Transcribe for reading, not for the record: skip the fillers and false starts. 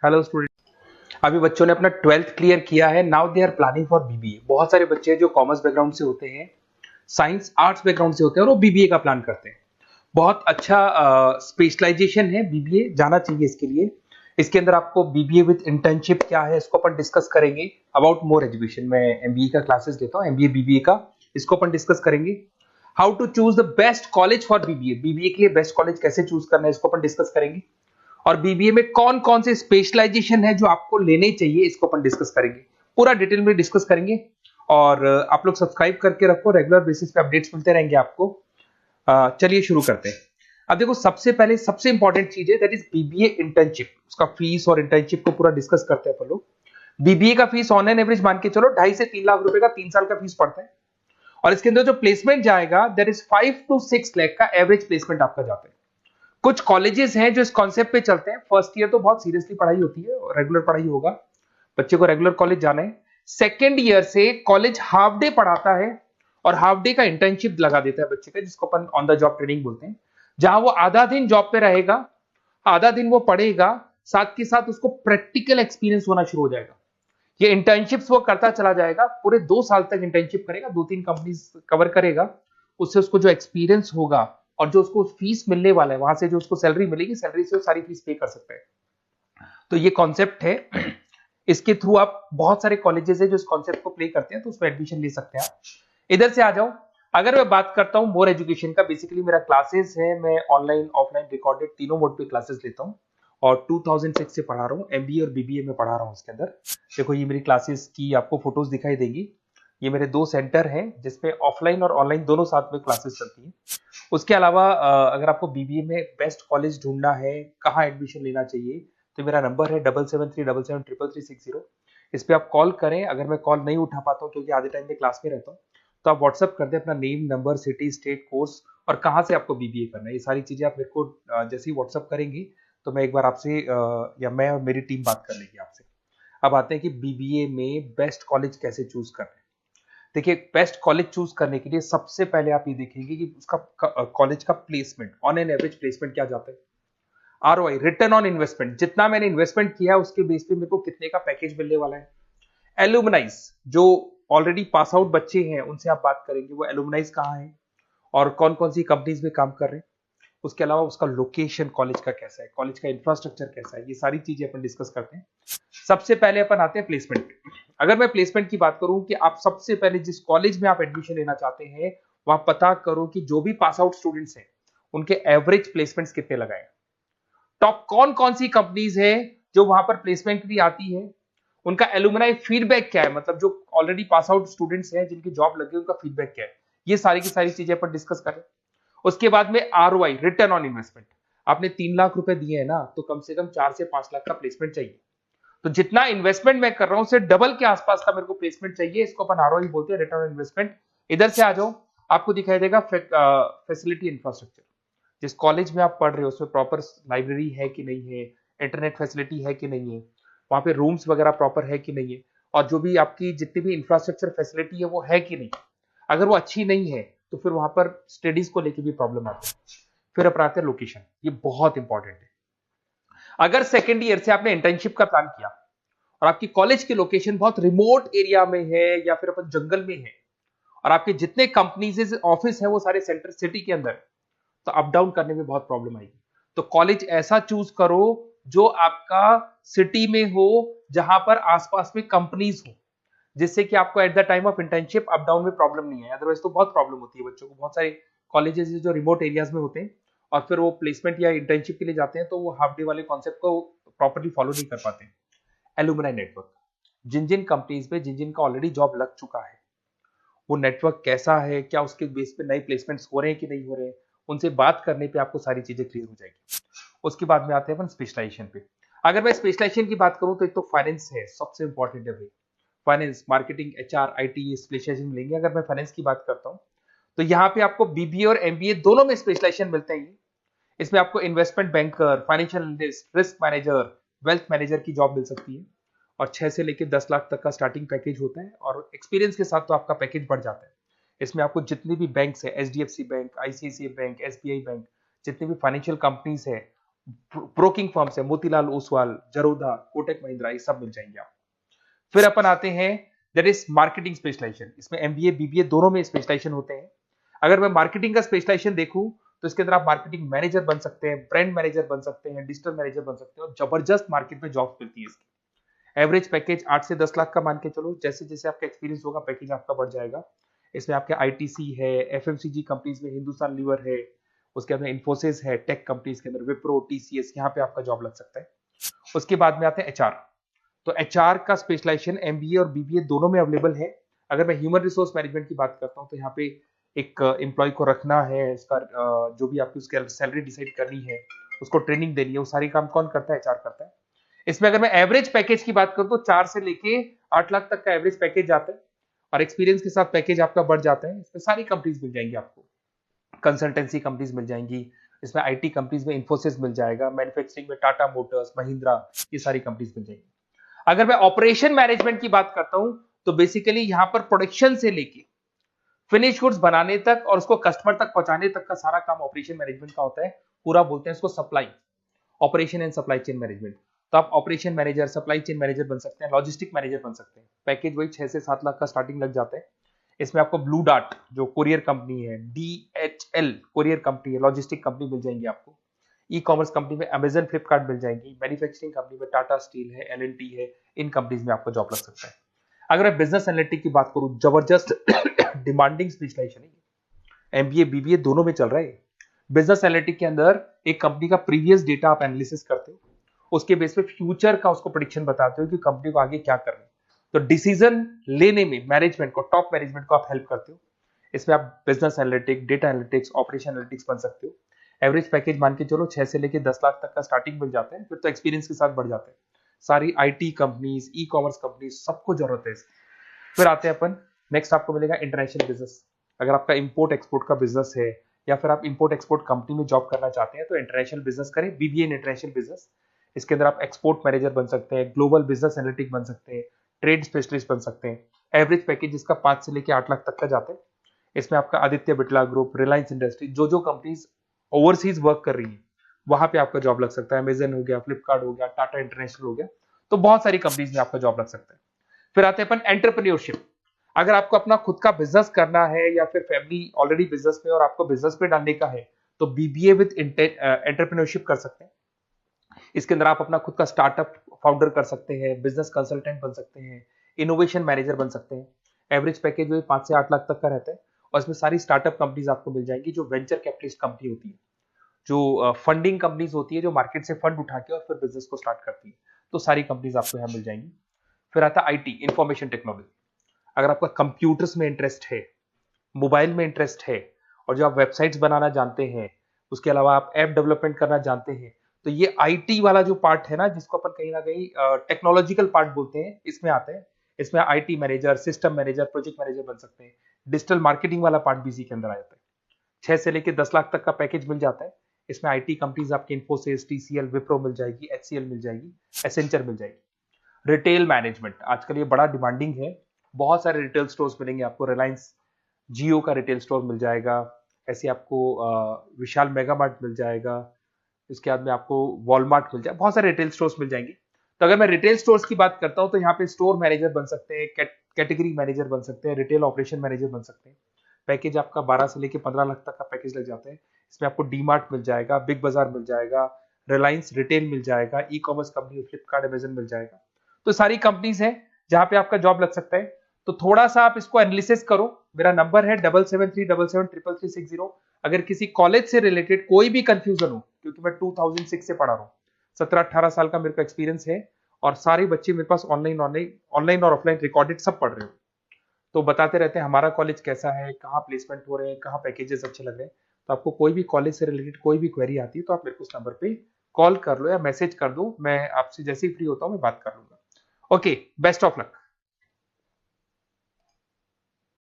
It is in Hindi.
Hello student. अभी बच्चों ने अपना 12th क्लियर किया है। Now they are planning for BBA. बहुत सारे बच्चे हैं जो कॉमर्स बैकग्राउंड से होते हैं, साइंस आर्ट्स बैकग्राउंड से होते हैं और वो बीबीए का प्लान करते हैं। बहुत अच्छा स्पेशलाइजेशन है, बीबीए जाना चाहिए इसके लिए। इसके अंदर आपको बीबीए विद इंटर्नशिप क्या है इसको अपन डिस्कस करेंगे। अबाउट मोर एजुकेशन, मैं एमबीए का क्लासेस लेता हूँ, एमबीए बीबीए का, इसको अपन डिस्कस करेंगे। How to choose the best college for BBA, BBA के लिए बेस्ट कॉलेज कैसे चूज करना है इसको अपन डिस्कस करेंगे। और बीबीए में कौन कौन से स्पेशलाइजेशन है जो आपको लेने चाहिए इसको अपन डिस्कस करेंगे, पूरा डिटेल में डिस्कस करेंगे। और आप लोग सब्सक्राइब करके रखो, रेगुलर बेसिस पे अपडेट्स मिलते रहेंगे आपको। चलिए शुरू करते हैं। अब देखो, सबसे पहले सबसे इंपॉर्टेंट चीज है दैट इज बीबीए इंटर्नशिप। उसका फीस और इंटर्नशिप को पूरा डिस्कस करते हैं अपन लोग। बीबीए का फीस ऑन एन एवरेज मान के चलो 2.5 से 3 लाख रुपए का 3 साल का फीस पड़ता है। और इसके अंदर जो प्लेसमेंट जाएगा दैट इज 5 to 6 लाख का एवरेज प्लेसमेंट आपका जाता है। कुछ कॉलेजेस हैं जो इस कॉन्सेप्ट पे चलते हैं। फर्स्ट ईयर तो बहुत सीरियसली पढ़ाई होती है और रेगुलर पढ़ाई होगा, बच्चे को रेगुलर कॉलेज जाना है। सेकेंड ईयर से कॉलेज हाफ डे पढ़ाता है और हाफ डे का इंटर्नशिप लगा देता है बच्चे का, जिसको अपन ऑन द जॉब ट्रेनिंग बोलते हैं। जहां वो आधा दिन जॉब पे रहेगा, आधा दिन वो पढ़ेगा, साथ के साथ उसको प्रैक्टिकल एक्सपीरियंस होना शुरू हो जाएगा। ये इंटर्नशिप्स वो करता चला जाएगा, पूरे 2 साल तक इंटर्नशिप करेगा, 2-3 कंपनीज कवर करेगा। उससे उसको जो एक्सपीरियंस होगा और जो उसको फीस मिलने वाला है, वहां से जो उसको सैलरी मिलेगी, सैलरी से वो सारी फीस पे कर सकता है। तो ये कॉन्सेप्ट है। इसके थ्रू आप, बहुत सारे कॉलेजेस है जो इस कॉन्सेप्ट को प्ले करते हैं, तो उसमें एडमिशन ले सकते हैं आप। इधर से आ जाओ। अगर मैं बात करता हूं मोर एजुकेशन का, बेसिकली मेरा क्लासेस है, मैं ऑनलाइन ऑफलाइन रिकॉर्डेड तीनों मोड पे क्लासेस लेता हूं और 2006 से पढ़ा रहा हूं। एमबीए और बीबीए में पढ़ा रहा हूं। इसके अंदर देखो, ये मेरी क्लासेस की आपको फोटोज दिखाई देंगी। ये मेरे 2 सेंटर हैं जिसपे ऑफलाइन और ऑनलाइन दोनों साथ में क्लासेस चलती हैं। उसके अलावा अगर आपको बीबीए में बेस्ट कॉलेज ढूंढना है, कहाँ एडमिशन लेना चाहिए, तो मेरा नंबर है 7737733360। इस पे आप कॉल करें। अगर मैं कॉल नहीं उठा पाता हूँ क्योंकि आधे टाइम में क्लास में रहता हूँ, तो आप व्हाट्सअप कर दें अपना name, number, city, state, course और कहाँ से आपको बीबीए करना है। ये सारी चीजें आप मेरे को जैसे ही व्हाट्सअप करेंगी तो मैं एक बार आपसे या मैं और मेरी टीम बात कर लेगी आपसे। अब आते हैं कि बीबीए में बेस्ट कॉलेज कैसे चूज करना है। देखिए, बेस्ट कॉलेज चूज करने के लिए सबसे पहले आप ये देखेंगे कि उसका कॉलेज का placement, on an average placement क्या जाता है। आरओआई, रिटर्न ऑन इन्वेस्टमेंट, जितना मैंने इन्वेस्टमेंट किया उसके बेस पे मेरे को कितने का पैकेज मिलने वाला है। एलुमनाइज, जो ऑलरेडी पास आउट बच्चे हैं उनसे आप बात करेंगे, वो एलुमनाइज कहाँ है और कौन कौन सी कंपनीज में काम कर रहे हैं। उसके अलावा उसका लोकेशन कॉलेज का कैसा है, कॉलेज का इंफ्रास्ट्रक्चर कैसा है, ये सारी चीजें अपन डिस्कस करते हैं। सबसे पहले अपन आते हैं प्लेसमेंट पे। अगर मैं प्लेसमेंट की बात करूं कि आप सबसे पहले जिस कॉलेज में आप एडमिशन लेना चाहते हैं, वहां पता करो कि जो भी पास आउट स्टूडेंट्स हैं उनके एवरेज प्लेसमेंट्स कितने लगाए। टॉप कौन कौन सी कंपनीज है जो वहां पर प्लेसमेंट भी आती है, उनका एलुमनाई फीडबैक क्या है, मतलब जो ऑलरेडी पास आउट स्टूडेंट्स हैं जिनकी जॉब लगी उनका फीडबैक क्या है। ये सारी की सारी चीजें अपन डिस्कस करें। उसके बाद में आरओआई, रिटर्न ऑन इन्वेस्टमेंट। आपने 3 लाख रुपए दिए हैं ना, तो कम से कम 4 से 5 लाख का प्लेसमेंट चाहिए। तो जितना इन्वेस्टमेंट मैं कर रहा हूं उससे डबल के आसपास का मेरे को प्लेसमेंट चाहिए। इसको अपन आरओआई बोलते हैं, रिटर्न ऑन इन्वेस्टमेंट। इधर से आ जाओ, आपको दिखाई देगा फैसिलिटी इंफ्रास्ट्रक्चर। जिस कॉलेज में आप पढ़ रहे हो उसमें प्रॉपर लाइब्रेरी है कि नहीं है, इंटरनेट फैसिलिटी है कि नहीं है, वहां पे रूम्स वगैरह प्रॉपर है कि नहीं है, और जो भी आपकी जितनी भी इंफ्रास्ट्रक्चर फैसिलिटी है वो है कि नहीं। अगर वो अच्छी नहीं है तो फिर वहां पर स्टडीज को लेके भी प्रॉब्लम आती है। फिर अपनाते हैं लोकेशन, ये बहुत इंपॉर्टेंट है। अगर सेकेंड ईयर से आपने इंटर्नशिप का प्लान किया और आपकी कॉलेज की लोकेशन बहुत रिमोट एरिया में है या फिर अपन जंगल में है और आपके जितने कंपनीज ऑफिस है वो सारे सेंटर सिटी के अंदर, तो अप डाउन करने में बहुत प्रॉब्लम आएगी। तो कॉलेज ऐसा चूज करो जो आपका सिटी में हो, जहां पर आसपास में कंपनीज हो, जिससे कि आपको at the time of internship up down में प्रॉब्लम नहीं है। अदरवाइज तो बहुत प्रॉब्लम होती है बच्चों को। बहुत सारे कॉलेजेस जो रिमोट एरियाज में होते हैं और फिर वो प्लेसमेंट या इंटर्नशिप के लिए जाते हैं तो वो हाफ डे वाले कॉन्सेप्ट को प्रॉपरली फॉलो नहीं कर पाते हैं। एलुमनाई नेटवर्क, जिन जिन कंपनीज में जिन जिन का ऑलरेडी जॉब लग चुका है, वो नेटवर्क कैसा है, क्या उसके बेस पे नए प्लेसमेंट्स हो रहे हैं कि नहीं हो रहे हैं, उनसे बात करने पे आपको सारी चीजें क्लियर हो जाएगी। उसके बाद में आते हैं अपन स्पेशलाइजेशन पे। अगर मैं स्पेशलाइजेशन की बात करूं तो एक तो फाइनेंस है, सबसे इंपॉर्टेंट है भाई। Finance, marketing, HR, IT specialisation मिलेंगे। अगर मैं फाइनेंस की बात करता हूं तो यहाँ पे आपको बीबीए और एमबीए दोनों में स्पेशलाइजेशन मिलते हैं। इसमें आपको investment banker, financial analyst, risk manager, wealth manager की जॉब मिल सकती है। और 6 से लेकर 10 लाख तक का स्टार्टिंग पैकेज होता है और एक्सपीरियंस के साथ तो आपका पैकेज बढ़ जाता है। इसमें आपको जितनी भी बैंक्स है, HDFC bank, ICICI bank, SBI bank, जितनी भी फाइनेंशियल कंपनीज है, ब्रोकिंग फर्म से मोतीलाल ओसवाल, जरोधा, कोटक महिंद्रा, ये सब मिल जाएंगे आप। फिर अपन आते हैं दैट इज मार्केटिंग स्पेशलाइजेशन। इसमें एमबीए बीबीए दोनों में स्पेशलाइजेशन होते हैं। अगर मैं मार्केटिंग का स्पेशलाइजेशन देखूं तो इसके अंदर आप मार्केटिंग मैनेजर बन सकते हैं, ब्रांड मैनेजर बन सकते हैं, डिजिटल मैनेजर बन सकते हैं, और जबरदस्त मार्केट में जॉब मिलती है इसकी। एवरेज पैकेज 8 से 10 लाख का मान के चलो। जैसे जैसे आपका एक्सपीरियंस होगा पैकेज आपका बढ़ जाएगा। इसमें आपके आईटीसी है, एफएमसीजी कंपनीज में हिंदुस्तान लीवर है, उसके अंदर इन्फोसिस है, टेक कंपनीज के अंदर विप्रो, टीसीएस, यहाँ पे आपका जॉब लग सकता है। उसके बाद में आते हैं एचआर। तो एचआर का स्पेशलाइजेशन एमबीए और बीबीए दोनों में अवेलेबल है। अगर मैं ह्यूमन रिसोर्स मैनेजमेंट की बात करता हूँ तो यहाँ पे एक एम्प्लॉय को रखना है, इसका जो भी आपकी उसकी सैलरी डिसाइड करनी है, उसको ट्रेनिंग देनी है, वो सारी काम कौन करता है? एचआर करता है। इसमें अगर मैं एवरेज पैकेज की बात करूं तो 4 से लेके 8 लाख तक का एवरेज पैकेज जाता है, और एक्सपीरियंस के साथ पैकेज आपका बढ़ जाता है। इसमें सारी कंपनीज मिल जाएंगी आपको, कंसल्टेंसी कंपनीज मिल जाएंगी, इसमें आईटी कंपनीज में इन्फोसिस मिल जाएगा, मैन्युफैक्चरिंग में टाटा मोटर्स, महिंद्रा, ये सारी कंपनीज मिल जाएंगी। अगर मैं ऑपरेशन मैनेजमेंट की बात करता हूं तो बेसिकली यहां पर प्रोडक्शन से लेके फिनिश गुड्स बनाने तक और उसको कस्टमर तक पहुंचाने तक का सारा काम ऑपरेशन मैनेजमेंट का होता है। पूरा बोलते हैं इसको supply, operation and supply chain management. तो आप operation manager, supply chain manager बन सकते हैं, लॉजिस्टिक मैनेजर बन सकते हैं। पैकेज वही 6 से 7 लाख का स्टार्टिंग लग जाता है। इसमें आपको ब्लू डार्ट जो कुरियर कंपनी है, डीएचएल कुरियर कंपनी है, लॉजिस्टिक कंपनी मिल जाएंगी आपको। ई कॉमर्स कंपनी में अमेजन, फ्लिपकार्ट मिल जाएंगी। मैन्युफैक्चरिंग कंपनी में टाटा स्टील है, एलएनटी है, इन कंपनीज में आपको जॉब लग सकता है। अगर मैं बिजनेस एनालिटिक की बात करूं, जबरदस्त डिमांडिंग स्पेशलाइजेशन है, एमबीए बीबीए दोनों में चल रहा है। बिजनेस एनालिटिक के अंदर एक कंपनी का प्रीवियस डेटा आप एनालिसिस करते हो, उसके बेस पे फ्यूचर का उसको प्रेडिक्शन बताते हो कि कंपनी को आगे क्या करना है। तो डिसीजन लेने में मैनेजमेंट को, टॉप मैनेजमेंट को आप हेल्प करते हो। इसमें आप business analytic, data analytics, operation analytics बन सकते हो। एवरेज पैकेज मान के चलो 6 से लेके 10 लाख तक का स्टार्टिंग मिल जाता है, फिर तो एक्सपीरियंस के साथ बढ़ जाता है। सारी IT companies, e commerce companies, सबको जरूरत है इसकी। फिर आते हैं अपन, नेक्स्ट आपको मिलेगा इंटरनेशनल बिजनेस। अगर आपका इंपोर्ट एक्सपोर्ट का बिजनेस है या फिर आप इंपोर्ट एक्सपोर्ट कंपनी में जॉब करना चाहते हैं तो इंटरनेशनल बिजनेस करें, बीबीए इन इंटरनेशनल बिजनेस। इसके अंदर आप एक्सपोर्ट मैनेजर बन सकते हैं, ग्लोबल बिजनेस एनालिटिक बन सकते हैं, ट्रेड स्पेशलिस्ट बन सकते हैं। एवरेज पैकेज इसका 5 से लेके 8 लाख तक का जाता है। इसमें आपका आदित्य बिरला ग्रुप, रिलायंस इंडस्ट्री, जो कंपनीज ओवरसीज वर्क कर रही है वहां पे आपका जॉब लग सकता है। अमेजन हो गया, फ्लिपकार्ट हो गया, टाटा इंटरनेशनल हो गया, तो बहुत सारी कंपनीज में आपका जॉब लग सकता है। फिर आते हैं अपन एंटरप्रेन्योरशिप। अगर आपको अपना खुद का बिजनेस करना है या फिर फैमिली ऑलरेडी बिजनेस में और आपको बिजनेस पे डालने का है तो बीबीए विद एंटरप्रेन्योरशिप कर सकते हैं। इसके अंदर आप अपना खुद का स्टार्टअप फाउंडर कर सकते हैं, बिजनेस कंसल्टेंट बन सकते हैं, इनोवेशन मैनेजर बन सकते हैं। एवरेज पैकेज वही 5 से 8 लाख तक का रहता है, और इसमें सारी स्टार्टअप कंपनीज आपको मिल जाएंगी जो वेंचर कैपिटलिस्ट कंपनी होती है, जो फंडिंग कंपनीज होती है, जो मार्केट से फंड उठा के और फिर बिजनेस को स्टार्ट करती है। तो सारी कंपनीज आपको यहाँ मिल जाएंगी। फिर आता है आईटी, इंफॉर्मेशन टेक्नोलॉजी। अगर आपका कंप्यूटर्स में इंटरेस्ट है, मोबाइल में इंटरेस्ट है, और जो आप वेबसाइट्स बनाना जानते हैं, उसके अलावा आप ऐप डेवलपमेंट करना जानते हैं, तो ये आईटी वाला जो पार्ट है ना, जिसको अपन कहीं ना कहीं टेक्नोलॉजिकल पार्ट बोलते हैं, इसमें आते हैं। इसमें IT manager, system manager, project manager बन सकते हैं। डिजिटल मार्केटिंग वाला पार्ट भी इसी के अंदर आ जाता है। 6 से लेके 10 लाख तक का पैकेज मिल जाता है। इसमें आईटी कंपनीज आपकी इन्फोसिस, टीसीएल, विप्रो मिल जाएगी, एचसीएल मिल जाएगी, एसेंचर मिल जाएगी। रिटेल मैनेजमेंट आजकल ये बड़ा डिमांडिंग है। बहुत सारे रिटेल स्टोर्स मिलेंगे आपको। रिलायंस जियो का रिटेल स्टोर मिल जाएगा, ऐसे आपको विशाल मेगा मार्ट मिल जाएगा, इसके बाद में आपको वॉलमार्ट मिल जाएगा, बहुत सारे रिटेल स्टोर्स मिल जाएंगे। तो अगर मैं रिटेल स्टोर्स की बात करता हूं तो यहाँ पे स्टोर मैनेजर बन सकते हैं, कैटेगरी मैनेजर बन सकते हैं, रिटेल ऑपरेशन मैनेजर बन सकते हैं। पैकेज आपका 12 से लेके 15 लाख तक का पैकेज लग जाता है। इसमें आपको डी मार्ट मिल जाएगा, बिग बाजार मिल जाएगा, रिलायंस रिटेल मिल जाएगा, e commerce company Flipkart, Amazon मिल जाएगा। तो सारी कंपनीज है जहां पे आपका जॉब लग सकता है। तो थोड़ा सा आप इसको एनालिसिस करो। मेरा नंबर है 7737733360। अगर किसी कॉलेज से रिलेटेड कोई भी कंफ्यूजन हो, क्योंकि मैं 2006 से पढ़ा रहा हूँ, 17-18 साल का मेरे को एक्सपीरियंस है, और सारे बच्चे मेरे पास ऑनलाइन और ऑफलाइन रिकॉर्डेड सब पढ़ रहे हो, तो बताते रहते हैं हमारा कॉलेज कैसा है, कहाँ प्लेसमेंट हो रहे हैं, कहाँ पैकेजेस अच्छे लग रहे हैं। तो आपको कोई भी कॉलेज से रिलेटेड कोई भी क्वेरी आती है तो आप मेरे को उस नंबर पे कॉल कर लो या मैसेज कर दो, मैं आपसे जैसे ही फ्री होता हूँ मैं बात कर लूंगा। Okay, best of luck.